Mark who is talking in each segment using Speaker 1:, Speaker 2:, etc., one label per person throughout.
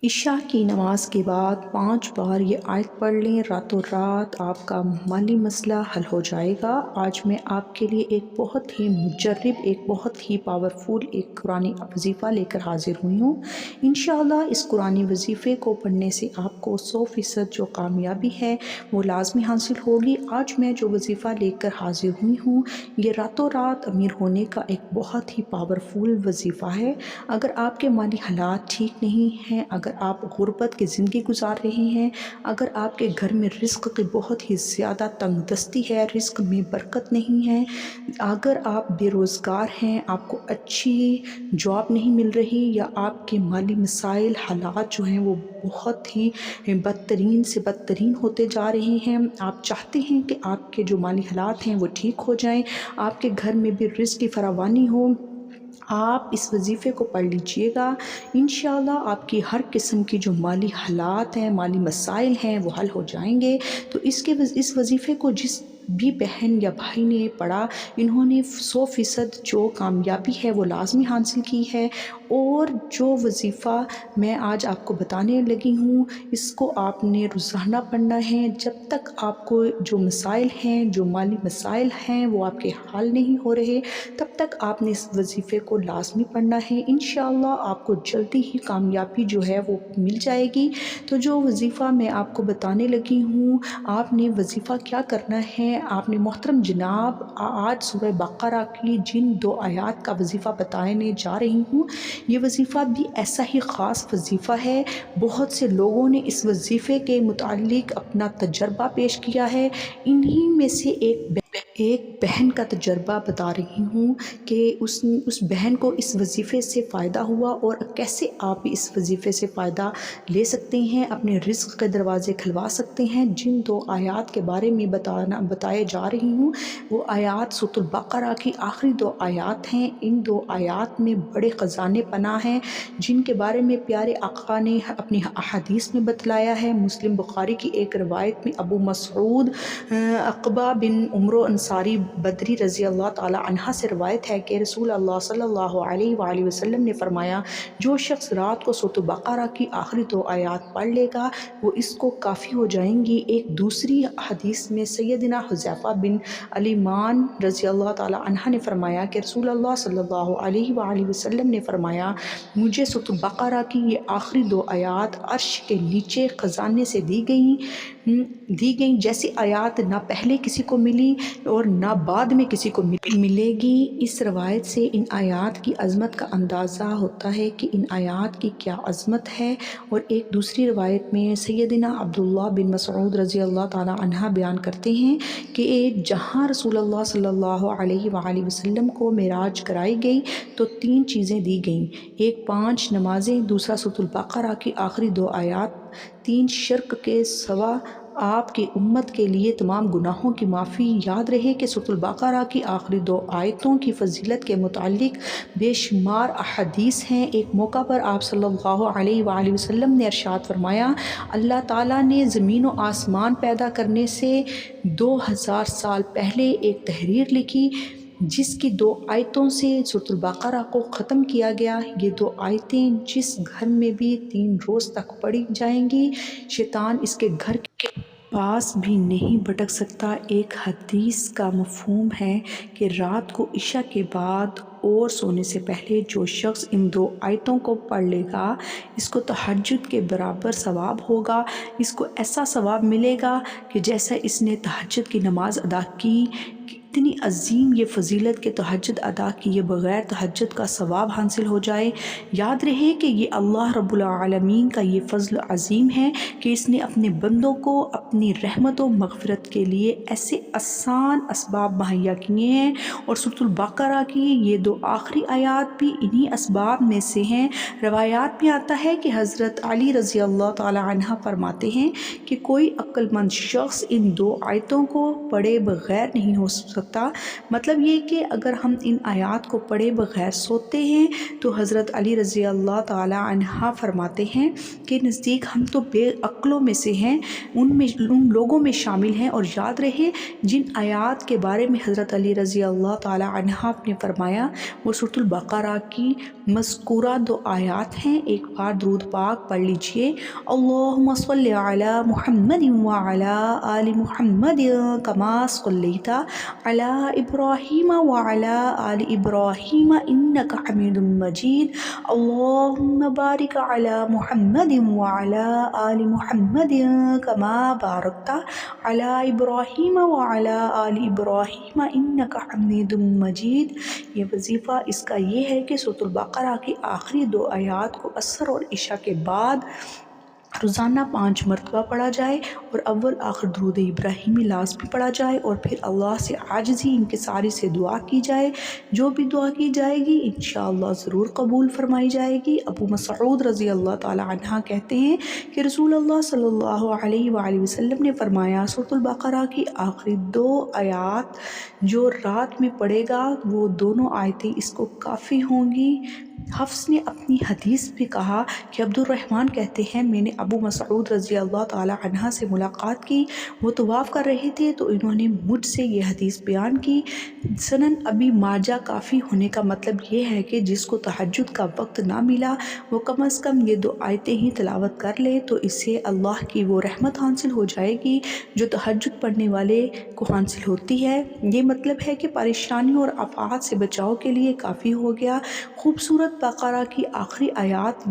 Speaker 1: عشاء کی نماز کے بعد 5 بار یہ آیت پڑھ لیں، راتوں رات آپ کا مالی مسئلہ حل ہو جائے گا۔ آج میں آپ کے لیے ایک بہت ہی مجرب، ایک بہت ہی پاورفل ایک قرآنی وظیفہ لے کر حاضر ہوئی ہوں۔ انشاءاللہ اس قرآنی وظیفے کو پڑھنے سے آپ کو 100% جو کامیابی ہے وہ لازمی حاصل ہوگی۔ آج میں جو وظیفہ لے کر حاضر ہوئی ہوں یہ راتوں رات امیر ہونے کا ایک بہت ہی پاورفل وظیفہ ہے۔ اگر آپ کے مالی حالات ٹھیک نہیں ہیں، اگر آپ غربت کی زندگی گزار رہے ہیں، اگر آپ کے گھر میں رزق کی بہت ہی زیادہ تنگ دستی ہے، رزق میں برکت نہیں ہے، اگر آپ بے روزگار ہیں، آپ کو اچھی جاب نہیں مل رہی، یا آپ کے مالی مسائل حالات جو ہیں وہ بہت ہی بدترین سے بدترین ہوتے جا رہے ہیں، آپ چاہتے ہیں کہ آپ کے جو مالی حالات ہیں وہ ٹھیک ہو جائیں، آپ کے گھر میں بھی رزق کی فراوانی ہو، آپ اس وظیفے کو پڑھ لیجئے گا۔ انشاءاللہ آپ کی ہر قسم کی جو مالی حالات ہیں، مالی مسائل ہیں وہ حل ہو جائیں گے۔ تو اس وظیفے کو جس بھی بہن یا بھائی نے پڑھا، انہوں نے 100% جو کامیابی ہے وہ لازمی حاصل کی ہے۔ اور جو وظیفہ میں آج آپ کو بتانے لگی ہوں، اس کو آپ نے روزانہ پڑھنا ہے۔ جب تک آپ کو جو مسائل ہیں، جو مالی مسائل ہیں وہ آپ کے حل نہیں ہو رہے، تب تک آپ نے اس وظیفے کو لازمی پڑھنا ہے۔ انشاءاللہ آپ کو جلدی ہی کامیابی جو ہے وہ مل جائے گی۔ تو جو وظیفہ میں آپ کو بتانے لگی ہوں، آپ نے وظیفہ کیا کرنا ہے؟ آپ نے محترم جناب آج سورہ بقرہ کی جن 2 آیات کا وظیفہ بتانے جا رہی ہوں، یہ وظیفہ بھی ایسا ہی خاص وظیفہ ہے۔ بہت سے لوگوں نے اس وظیفے کے متعلق اپنا تجربہ پیش کیا ہے۔ انہی میں سے ایک بہن کا تجربہ بتا رہی ہوں کہ اس بہن کو اس وظیفے سے فائدہ ہوا، اور کیسے آپ بھی اس وظیفے سے فائدہ لے سکتے ہیں، اپنے رزق کے دروازے کھلوا سکتے ہیں۔ جن 2 آیات کے بارے میں بتائے جا رہی ہوں، وہ آیات سورۃ البقرہ کی آخری 2 آیات ہیں۔ ان 2 آیات میں بڑے خزانے پناہ ہیں، جن کے بارے میں پیارے آقا نے اپنی احادیث میں بتلایا ہے۔ مسلم بخاری کی ایک روایت میں ابو مسعود عقبہ بن عمرو انصاری بدری رضی اللہ تعالی عنہ سے روایت ہے کہ رسول اللہ صلی اللہ علیہ وآلہ وسلم نے فرمایا، جو شخص رات کو سورۃ البقرہ کی آخری 2 آیات پڑھ لے گا وہ اس کو کافی ہو جائیں گی۔ ایک دوسری حدیث میں سیدنا حذیفہ بن الیمان رضی اللہ تعالی عنہ نے فرمایا کہ رسول اللہ صلی اللہ علیہ وآلہ وسلم نے فرمایا، مجھے سورۃ البقرہ کی یہ آخری 2 آیات عرش کے نیچے خزانے سے دی گئیں، جیسی آیات نہ پہلے کسی کو ملی اور نہ بعد میں کسی کو ملے گی۔ اس روایت سے ان آیات کی عظمت کا اندازہ ہوتا ہے کہ ان آیات کی کیا عظمت ہے۔ اور ایک دوسری روایت میں سیدنا عبداللہ بن مسعود رضی اللہ تعالی عنہ بیان کرتے ہیں کہ جہاں رسول اللہ صلی اللہ علیہ وآلہ وسلم کو معراج کرائی گئی تو 3 چیزیں دی گئیں، ایک 5 نمازیں، دوسرا سورۃ البقرہ کی آخری 2 آیات، 3 شرک کے سوا آپ کی امت کے لیے تمام گناہوں کی معافی۔ یاد رہے کہ سورۃ البقرہ کی آخری 2 آیتوں کی فضیلت کے متعلق بے شمار احادیث ہیں۔ ایک موقع پر آپ صلی اللہ علیہ وآلہ وسلم نے ارشاد فرمایا، اللہ تعالیٰ نے زمین و آسمان پیدا کرنے سے 2000 سال پہلے ایک تحریر لکھی جس کی 2 آیتوں سے سورۃ البقرہ کو ختم کیا گیا۔ یہ 2 آیتیں جس گھر میں بھی 3 روز تک پڑھی جائیں گی، شیطان اس کے گھر کے پاس بھی نہیں بھٹک سکتا۔ ایک حدیث کا مفہوم ہے کہ رات کو عشاء کے بعد اور سونے سے پہلے جو شخص ان 2 آیتوں کو پڑھ لے گا، اس کو تہجد کے برابر ثواب ہوگا۔ اس کو ایسا ثواب ملے گا کہ جیسا اس نے تہجد کی نماز ادا کی۔ اتنی عظیم یہ فضیلت کہ تہجد ادا کیے بغیر تہجد کا ثواب حاصل ہو جائے۔ یاد رہے کہ یہ اللہ رب العالمین کا یہ فضل عظیم ہے کہ اس نے اپنے بندوں کو اپنی رحمت و مغفرت کے لیے ایسے آسان اسباب مہیا کیے ہیں، اور سورۃ البقرہ کی یہ 2 آخری آیات بھی انہی اسباب میں سے ہیں۔ روایات میں آتا ہے کہ حضرت علی رضی اللہ تعالی عنہ فرماتے ہیں کہ کوئی عقل مند شخص ان 2 آیتوں کو پڑھے بغیر نہیں سکتا۔ مطلب یہ کہ اگر ہم ان آیات کو پڑھے بغیر سوتے ہیں تو حضرت علی رضی اللہ تعالی عنہ فرماتے ہیں کہ نزدیک ہم تو بے عقلوں میں سے ہیں، ان لوگوں میں شامل ہیں۔ اور یاد رہے جن آیات کے بارے میں حضرت علی رضی اللہ تعالی عنہ نے فرمایا وہ سورۃ البقرہ کی مذکورہ 2 آیات ہیں۔ ایک بار درود پاک پڑھ لیجئے، اللہم صلی علی محمد وعلی آل محمد کما صلیت علی ابراہیم وعلی آل ابراہیم انک حمید مجید، اللہم بارک علی محمد وعلی آل محمد کما بارکت علی ابراہیم وعلی آل ابراہیم انک حمید مجید۔ یہ وظیفہ اس کا یہ ہے کہ سورۃ البقرہ کی آخری 2 آیات کو عصر اور عشاء کے بعد روزانہ 5 مرتبہ پڑھا جائے اور اول آخر درود ابراہیمی لازمی پڑھا جائے، اور پھر اللہ سے عاجزی انکساری سے دعا کی جائے۔ جو بھی دعا کی جائے گی انشاءاللہ ضرور قبول فرمائی جائے گی۔ ابو مسعود رضی اللہ تعالی عنہ کہتے ہیں کہ رسول اللہ صلی اللہ علیہ وآلہ وسلم نے فرمایا سورۃ البقرہ کی آخری 2 آیات جو رات میں پڑھے گا وہ دونوں آیتیں اس کو کافی ہوں گی۔ حفص نے اپنی حدیث میں کہا کہ عبد الرحمن کہتے ہیں میں نے ابو مسعود رضی اللہ تعالی عنہ سے ملاقات کی، وہ طواف کر رہے تھے تو انہوں نے مجھ سے یہ حدیث بیان کی۔ سنن ابی ماجہ کافی ہونے کا مطلب یہ ہے کہ جس کو تہجد کا وقت نہ ملا وہ کم از کم یہ 2 آیتیں ہی تلاوت کر لے تو اسے اللہ کی وہ رحمت حاصل ہو جائے گی جو تہجد پڑھنے والے کو حاصل ہوتی ہے۔ یہ مطلب ہے کہ پریشانیوں اور آفات سے بچاؤ کے لیے کافی ہو گیا۔ خوبصورت بقرہ کی آخری آیات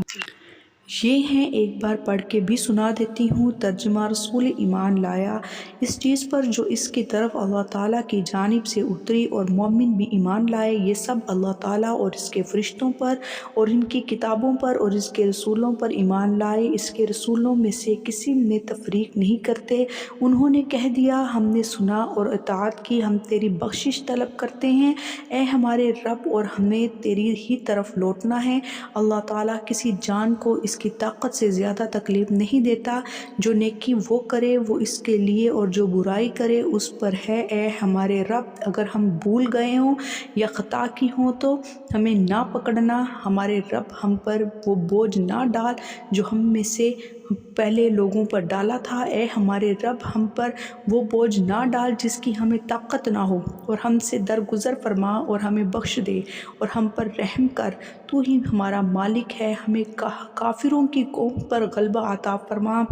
Speaker 1: یہ ہیں، ایک بار پڑھ کے بھی سنا دیتی ہوں۔ ترجمہ رسول ایمان لایا اس چیز پر جو اس کی طرف اللہ تعالیٰ کی جانب سے اتری اور مومن بھی ایمان لائے، یہ سب اللہ تعالیٰ اور اس کے فرشتوں پر اور ان کی کتابوں پر اور اس کے رسولوں پر ایمان لائے، اس کے رسولوں میں سے کسی میں تفریق نہیں کرتے۔ انہوں نے کہہ دیا ہم نے سنا اور اطاعت کی، ہم تیری بخشش طلب کرتے ہیں اے ہمارے رب اور ہمیں تیری ہی طرف لوٹنا ہے۔ اللہ تعالیٰ کسی جان کو اس کی طاقت سے زیادہ تکلیف نہیں دیتا، جو نیکی وہ کرے وہ اس کے لیے اور جو برائی کرے اس پر ہے۔ اے ہمارے رب اگر ہم بھول گئے ہوں یا خطا کی ہوں تو ہمیں نہ پکڑنا، ہمارے رب ہم پر وہ بوجھ نہ ڈال جو ہم میں سے پہلے لوگوں پر ڈالا تھا۔ اے ہمارے رب ہم پر وہ بوجھ نہ ڈال جس کی ہمیں طاقت نہ ہو، اور ہم سے درگزر فرما اور ہمیں بخش دے اور ہم پر رحم کر، تو ہی ہمارا مالک ہے، ہمیں کافروں کی قوم پر غلبہ عطا فرما۔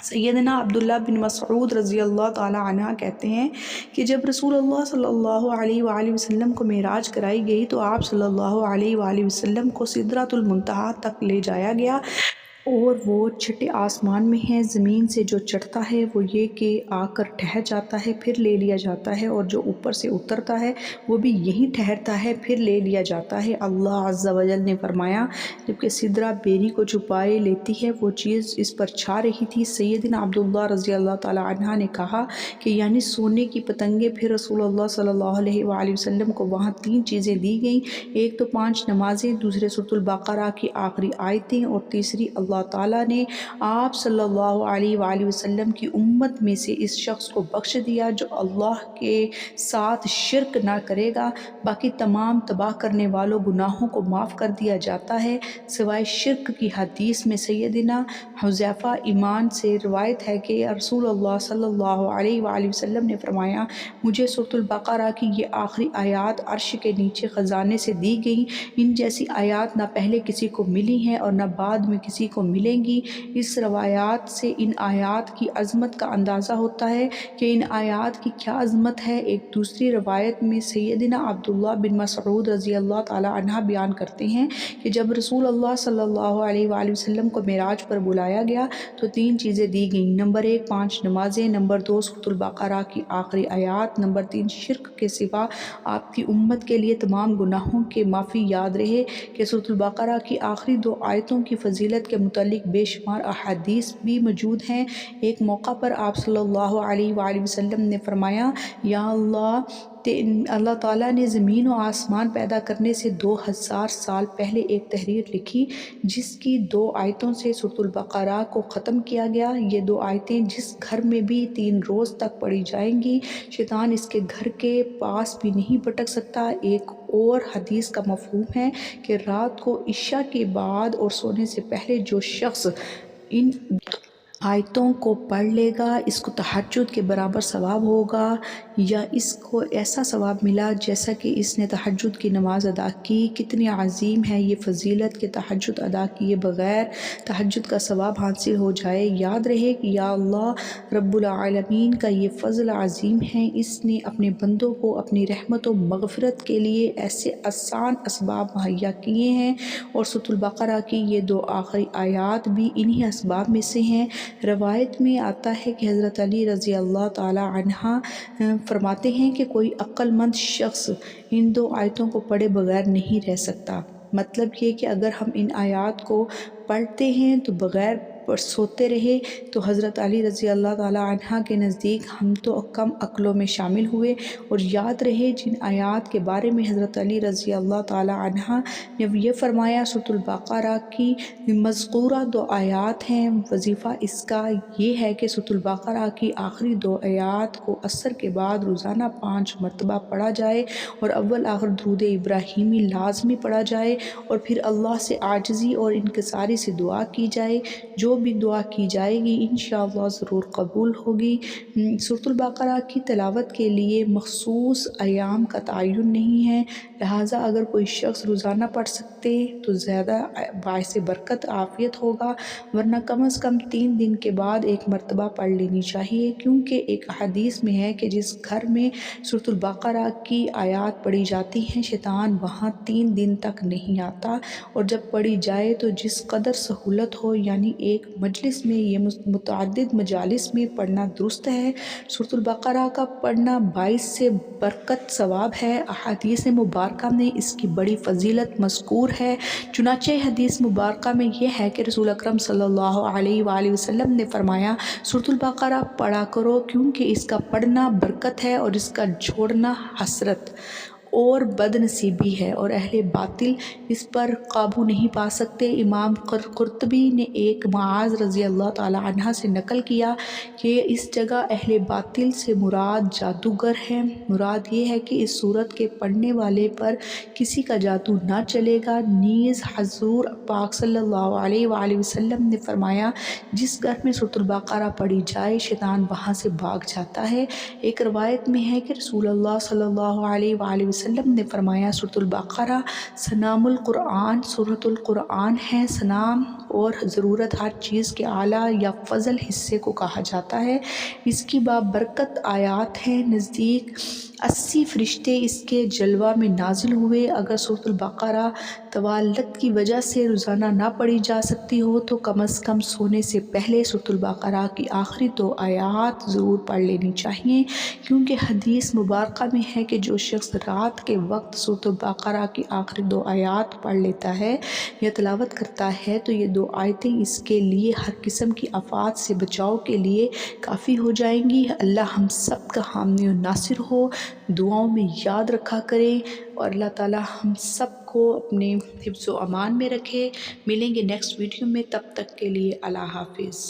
Speaker 1: سیدنا عبداللہ بن مسعود رضی اللہ تعالی عنہ کہتے ہیں کہ جب رسول اللہ صلی اللہ علیہ وآلہ وسلم کو معراج کرائی گئی تو آپ صلی اللہ علیہ وآلہ وسلم کو سدرۃ المنتہا تک لے جایا گیا، اور وہ چھٹے آسمان میں ہے۔ زمین سے جو چڑھتا ہے وہ یہ کہ آ کر ٹھہر جاتا ہے پھر لے لیا جاتا ہے، اور جو اوپر سے اترتا ہے وہ بھی یہیں ٹھہرتا ہے پھر لے لیا جاتا ہے۔ اللہ عز و جل نے فرمایا جبکہ سدرہ بیری کو چھپائے لیتی ہے وہ چیز اس پر چھا رہی تھی۔ سیدنا عبداللہ رضی اللہ تعالی عنہ نے کہا کہ یعنی سونے کی پتنگیں۔ پھر رسول اللہ صلی اللہ علیہ وآلہ وسلم کو وہاں 3 چیزیں دی گئیں، ایک تو 5 نمازیں، دوسرے سورۃ البقرہ کی آخری آیتیں، اور تیسری اللہ تعالیٰ نے آپ صلی اللہ علیہ وآلہ وسلم کی امت میں سے اس شخص کو بخش دیا جو اللہ کے ساتھ شرک نہ کرے گا، باقی تمام تباہ کرنے والوں گناہوں کو معاف کر دیا جاتا ہے سوائے شرک کی۔ حدیث میں سیدنا حذیفہ ایمان سے روایت ہے کہ رسول اللہ صلی اللہ علیہ وآلہ وسلم نے فرمایا مجھے سورۃ البقرہ کی یہ آخری آیات عرش کے نیچے خزانے سے دی گئیں، ان جیسی آیات نہ پہلے کسی کو ملی ہیں اور نہ بعد میں کسی کو ملیں گی۔ اس روایات سے ان آیات کی عظمت کا اندازہ ہوتا ہے کہ ان آیات کی کیا عظمت ہے۔ ایک دوسری روایت میں سیدنا عبداللہ بن مسعود رضی اللہ تعالی عنہ بیان کرتے ہیں کہ جب رسول اللہ صلی اللہ علیہ وآلہ وسلم کو معراج پر بلایا گیا تو 3 چیزیں دی گئیں، نمبر 1 5 نمازیں، نمبر 2 سورۃ البقرہ کی آخری آیات، نمبر 3 شرک کے سوا آپ کی امت کے لیے تمام گناہوں کے معافی۔ یاد رہے کہ سورۃ البقرہ کی آخری 2 آیتوں کی فضیلت کے متعلق بے شمار احادیث بھی موجود ہیں۔ ایک موقع پر آپ صلی اللہ علیہ وآلہ وسلم نے فرمایا یا اللہ اللہ تعالیٰ نے زمین و آسمان پیدا کرنے سے 2000 سال پہلے ایک تحریر لکھی جس کی 2 آیتوں سے سورۃ البقرہ کو ختم کیا گیا۔ یہ 2 آیتیں جس گھر میں بھی 3 روز تک پڑھی جائیں گی شیطان اس کے گھر کے پاس بھی نہیں بھٹک سکتا۔ ایک اور حدیث کا مفہوم ہے کہ رات کو عشاء کے بعد اور سونے سے پہلے جو شخص ان آیتوں کو پڑھ لے گا اس کو تہجد کے برابر ثواب ہوگا، یا اس کو ایسا ثواب ملا جیسا کہ اس نے تہجد کی نماز ادا کی۔ کتنی عظیم ہے یہ فضیلت کہ تہجد ادا کیے بغیر تہجد کا ثواب حاصل ہو جائے۔ یاد رہے کہ یا اللہ رب العالمین کا یہ فضل عظیم ہے، اس نے اپنے بندوں کو اپنی رحمت و مغفرت کے لیے ایسے آسان اسباب مہیا کیے ہیں، اور سورۃ البقرہ کی یہ 2 آخری آیات بھی انہی اسباب میں سے ہیں۔ روایت میں آتا ہے کہ حضرت علی رضی اللہ تعالی عنہ فرماتے ہیں کہ کوئی عقل مند شخص ان 2 آیتوں کو پڑھے بغیر نہیں رہ سکتا۔ مطلب یہ کہ اگر ہم ان آیات کو پڑھتے ہیں تو بغیر سوتے رہے تو حضرت علی رضی اللہ تعالی عنہ کے نزدیک ہم تو کم عقلوں میں شامل ہوئے۔ اور یاد رہے جن آیات کے بارے میں حضرت علی رضی اللہ تعالی عنہ نے یہ فرمایا سورۃ البقرہ کی مذکورہ 2 آیات ہیں، وظیفہ اس کا یہ ہے کہ سورۃ البقرہ کی آخری 2 آیات کو عصر کے بعد روزانہ 5 مرتبہ پڑھا جائے اور اول آخر درود ابراہیمی لازمی پڑھا جائے، اور پھر اللہ سے عاجزی اور انکساری سے دعا کی جائے۔ جو بھی دعا کی جائے گی انشاءاللہ ضرور قبول ہوگی۔ سورۃ البقرہ کی تلاوت کے لیے مخصوص ایام کا تعین نہیں ہے، لہٰذا اگر کوئی شخص روزانہ پڑھ سکتے تو زیادہ باعث برکت عافیت ہوگا، ورنہ کم از کم 3 دن کے بعد 1 مرتبہ پڑھ لینی چاہیے، کیونکہ ایک حدیث میں ہے کہ جس گھر میں سورۃ البقرہ کی آیات پڑھی جاتی ہیں شیطان وہاں 3 دن تک نہیں آتا، اور جب پڑھی جائے تو جس قدر سہولت ہو، یعنی ایک مجلس میں یہ متعدد مجالس میں پڑھنا درست ہے۔ سورۃ البقرہ کا پڑھنا باعث سے برکت ثواب ہے۔ احادیث مبارکہ میں اس کی بڑی فضیلت مذکور ہے، چنانچہ حدیث مبارکہ میں یہ ہے کہ رسول اکرم صلی اللہ علیہ وآلہ وسلم نے فرمایا سورۃ البقرہ پڑھا کرو کیونکہ اس کا پڑھنا برکت ہے اور اس کا چھوڑنا حسرت اور بد نصیبی ہے، اور اہل باطل اس پر قابو نہیں پا سکتے۔ امام قرطبی نے ایک معاذ رضی اللہ تعالی عنہ سے نقل کیا کہ اس جگہ اہل باطل سے مراد جادوگر ہیں۔ مراد یہ ہے کہ اس سورت کے پڑھنے والے پر کسی کا جادو نہ چلے گا۔ نیز حضور پاک صلی اللہ علیہ وآلہ وسلم نے فرمایا جس گھر میں سورۃ البقرہ پڑھی جائے شیطان وہاں سے بھاگ جاتا ہے۔ ایک روایت میں ہے کہ رسول اللہ صلی اللہ علیہ وآلہ وسلم نے فرمایا سورۃ البقرہ سنام القرآن، سورۃ القرآن ہے۔ سنام اور ضرورت ہر چیز کے اعلیٰ یا فضل حصے کو کہا جاتا ہے۔ اس کی بابرکت آیات ہیں، نزدیک 80 فرشتے اس کے جلوہ میں نازل ہوئے۔ اگر سورۃ البقرہ طوالت کی وجہ سے روزانہ نہ پڑھی جا سکتی ہو تو کم از کم سونے سے پہلے سورۃ البقرہ کی آخری 2 آیات ضرور پڑھ لینی چاہیے، کیونکہ حدیث مبارکہ میں ہے کہ جو شخص رات کے وقت سورۃ البقرہ کی آخری 2 آیات پڑھ لیتا ہے یا تلاوت کرتا ہے تو یہ 2 آیتیں اس کے لیے ہر قسم کی آفات سے بچاؤ کے لیے کافی ہو جائیں گی۔ اللہ ہم سب کا حامی و ناصر ہو، دعاؤں میں یاد رکھا کریں، اور اللہ تعالی ہم سب کو اپنے حفظ و امان میں رکھے۔ ملیں گے نیکسٹ ویڈیو میں، تب تک کے لیے اللہ حافظ۔